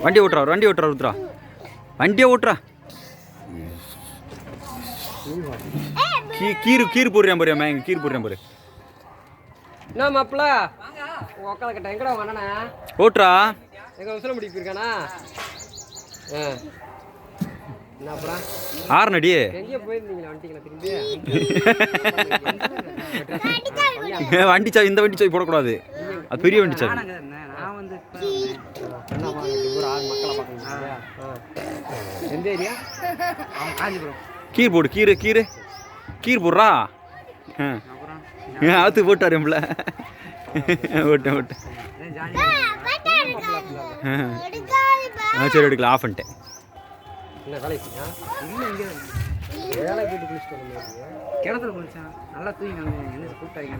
வண்டியை ஓட்டுறா ஊத்துறா வண்டியை ஓட்டுறா. கீரு போடுறேன் பாரு எங்கள் கீரு போடுறேன் பாரு. என்ன மாப்பிள்ள உக்கால கட்ட எங்கடா வாண்ணா ஓட்டுறா. எங்க உசல முடிக்கு போயிருக்கானா? என்ன அப்புறம் ஆறுனடி எங்கேயோ போயிருந்தீங்களா? வண்டிங்களா திரும்பி? வண்டி சாவி இந்த வண்டி சாவி போடக்கூடாது, அது பெரிய வண்டி சாவி. நான் வந்து மக்களை பார்க்கணும். எந்த ஏரியா? காஞ்சிபுரம். கீர் போடு கீர் போடுறா. ஆத்து போட்டாரு எம்பள. ஓட்டேன் சரி எடுக்கலாம். ஆஃப் பண்ணிட்டேன். என்ன வேலைக்கு? வேலை கேட்டு குளிச்சுட்டு கிணத்துல குளிச்சான். நல்லா தூங்கி என்ன கூப்பிட்டாங்க.